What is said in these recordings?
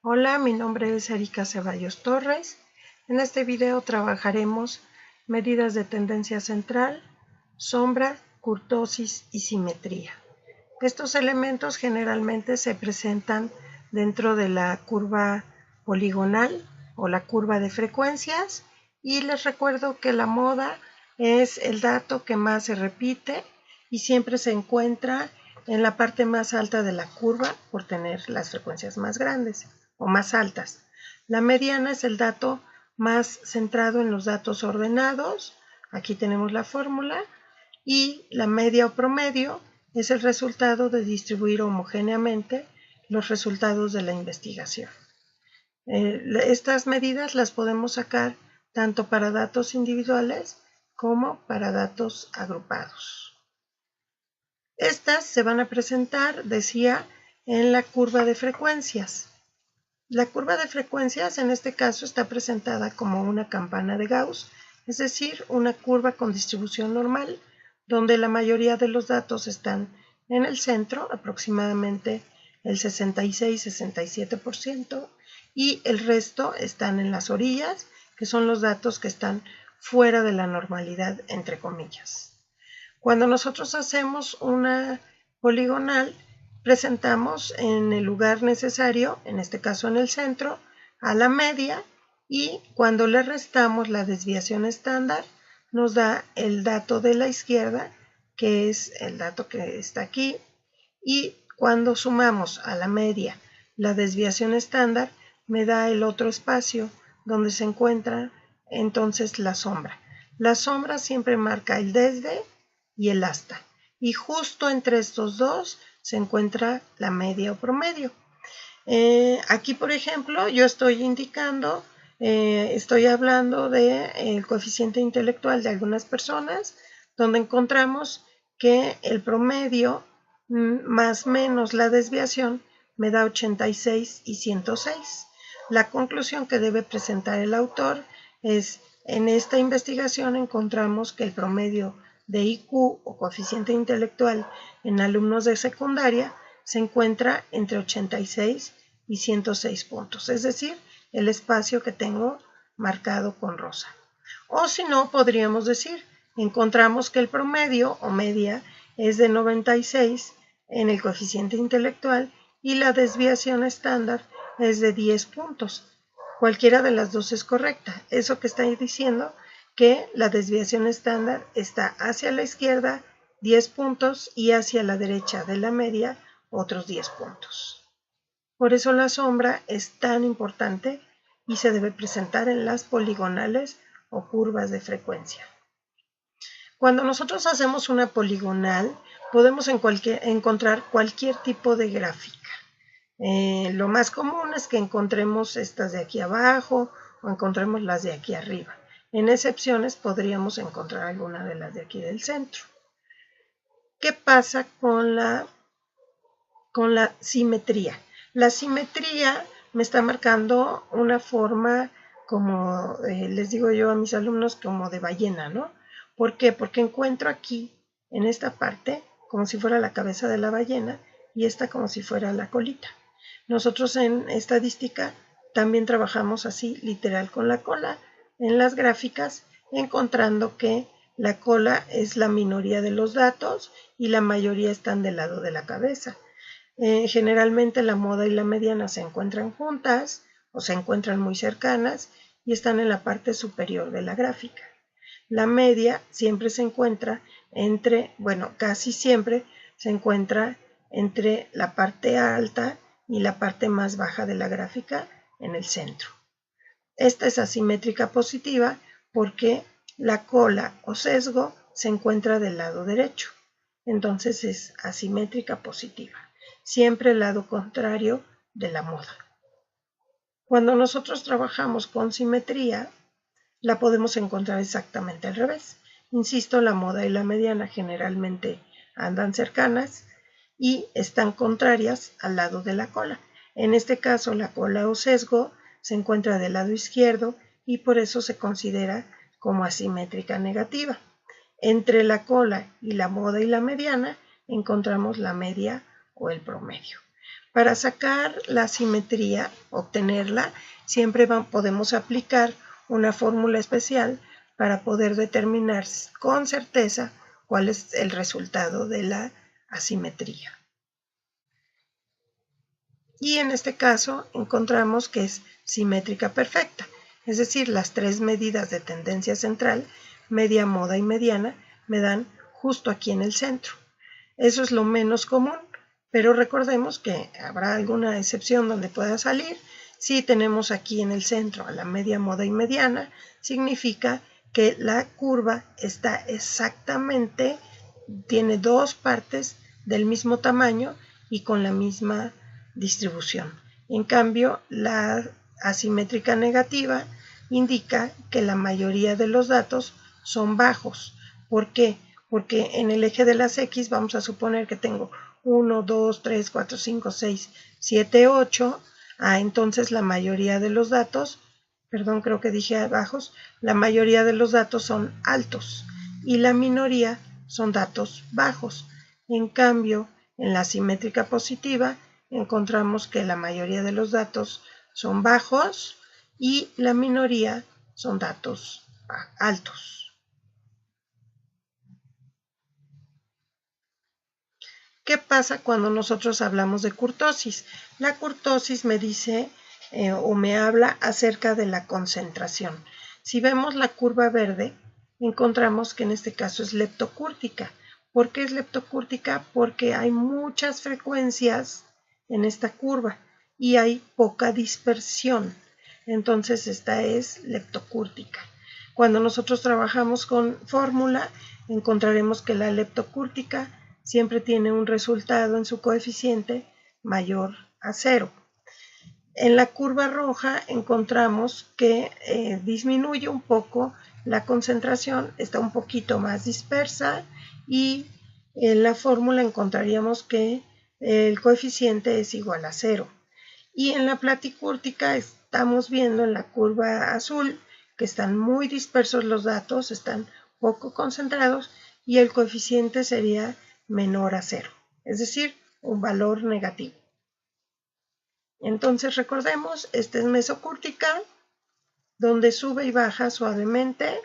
Hola, mi nombre es Erika Ceballos Torres. En este video trabajaremos medidas de tendencia central, sombra, kurtosis y simetría. Estos elementos generalmente se presentan dentro de la curva poligonal o la curva de frecuencias, y les recuerdo que la moda es el dato que más se repite y siempre se encuentra en la parte más alta de la curva por tener las frecuencias más grandes o más altas. La mediana es el dato más centrado en los datos ordenados. Aquí tenemos la fórmula. Y la media o promedio es el resultado de distribuir homogéneamente los resultados de la investigación. Estas medidas las podemos sacar tanto para datos individuales como para datos agrupados. Estas se van a presentar, decía, en la curva de frecuencias. La curva de frecuencias en este caso está presentada como una campana de Gauss, es decir, una curva con distribución normal, donde la mayoría de los datos están en el centro, aproximadamente el 66-67%, y el resto están en las orillas, que son los datos que están fuera de la normalidad, entre comillas. Cuando nosotros hacemos una poligonal, presentamos en el lugar necesario, en este caso en el centro, a la media, y cuando le restamos la desviación estándar, nos da el dato de la izquierda, que es el dato que está aquí, y cuando sumamos a la media la desviación estándar, me da el otro espacio donde se encuentra entonces la sombra. La sombra siempre marca el desde y el hasta, y justo entre estos dos se encuentra la media o promedio. Aquí, por ejemplo, yo estoy indicando, estoy hablando del coeficiente intelectual de algunas personas, donde encontramos que el promedio más menos la desviación me da 86 y 106. La conclusión que debe presentar el autor es: en esta investigación encontramos que el promedio de IQ o coeficiente intelectual en alumnos de secundaria se encuentra entre 86 y 106 puntos, es decir, el espacio que tengo marcado con rosa. O si no, podríamos decir, encontramos que el promedio o media es de 96 en el coeficiente intelectual y la desviación estándar es de 10 puntos. Cualquiera de las dos es correcta. Eso que está diciendo que la desviación estándar está hacia la izquierda 10 puntos y hacia la derecha de la media otros 10 puntos. Por eso la sombra es tan importante y se debe presentar en las poligonales o curvas de frecuencia. Cuando nosotros hacemos una poligonal, podemos encontrar cualquier tipo de gráfica. Lo más común es que encontremos estas de aquí abajo o encontremos las de aquí arriba. En excepciones podríamos encontrar alguna de las de aquí del centro. ¿Qué pasa con la simetría? La simetría me está marcando una forma, como les digo yo a mis alumnos, como de ballena, ¿no? ¿Por qué? Porque encuentro aquí, en esta parte, como si fuera la cabeza de la ballena y esta como si fuera la colita. Nosotros en estadística también trabajamos así, literal, con la cola en las gráficas, encontrando que la cola es la minoría de los datos y la mayoría están del lado de la cabeza. Generalmente la moda y la mediana se encuentran juntas o se encuentran muy cercanas y están en la parte superior de la gráfica. La media siempre se encuentra casi siempre se encuentra entre la parte alta y la parte más baja de la gráfica en el centro. Esta es asimétrica positiva porque la cola o sesgo se encuentra del lado derecho. Entonces es asimétrica positiva. Siempre el lado contrario de la moda. Cuando nosotros trabajamos con simetría, la podemos encontrar exactamente al revés. Insisto, la moda y la mediana generalmente andan cercanas y están contrarias al lado de la cola. En este caso, la cola o sesgo se encuentra del lado izquierdo y por eso se considera como asimétrica negativa. Entre la cola y la moda y la mediana encontramos la media o el promedio. Para sacar la simetría, obtenerla, siempre podemos aplicar una fórmula especial para poder determinar con certeza cuál es el resultado de la asimetría. Y en este caso encontramos que es simétrica perfecta, es decir, las tres medidas de tendencia central, media, moda y mediana, me dan justo aquí en el centro. Eso es lo menos común, pero recordemos que habrá alguna excepción donde pueda salir. Si tenemos aquí en el centro a la media, moda y mediana, significa que la curva está exactamente, tiene dos partes del mismo tamaño y con la misma distribución. En cambio, la asimétrica negativa indica que la mayoría de los datos son bajos. ¿Por qué? Porque en el eje de las X vamos a suponer que tengo 1, 2, 3, 4, 5, 6, 7, 8. Entonces la mayoría de los datos, perdón, creo que dije bajos, la mayoría de los datos son altos y la minoría son datos bajos. En cambio, en la simétrica positiva encontramos que la mayoría de los datos son bajos y la minoría son datos altos. ¿Qué pasa cuando nosotros hablamos de kurtosis? La kurtosis me dice o me habla acerca de la concentración. Si vemos la curva verde, encontramos que en este caso es leptocúrtica. ¿Por qué es leptocúrtica? Porque hay muchas frecuencias en esta curva y hay poca dispersión. Entonces esta es leptocúrtica. Cuando nosotros trabajamos con fórmula, encontraremos que la leptocúrtica siempre tiene un resultado en su coeficiente mayor a 0. En la curva roja encontramos que disminuye un poco la concentración, está un poquito más dispersa y en la fórmula encontraríamos que el coeficiente es igual a 0. Y en la platicúrtica estamos viendo en la curva azul que están muy dispersos los datos, están poco concentrados y el coeficiente sería menor a 0, es decir, un valor negativo. Entonces recordemos, esta es mesocúrtica, donde sube y baja suavemente,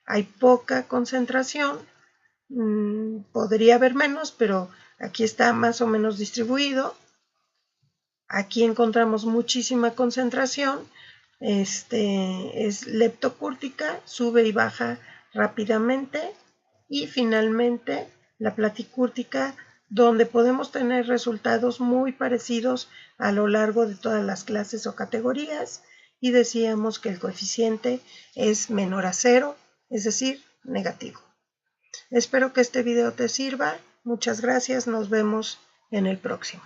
hay poca concentración, podría haber menos, pero aquí está más o menos distribuido. Aquí encontramos muchísima concentración, es leptocúrtica, sube y baja rápidamente, y finalmente la platicúrtica, donde podemos tener resultados muy parecidos a lo largo de todas las clases o categorías, y decíamos que el coeficiente es menor a 0, es decir, negativo. Espero que este video te sirva. Muchas gracias, nos vemos en el próximo.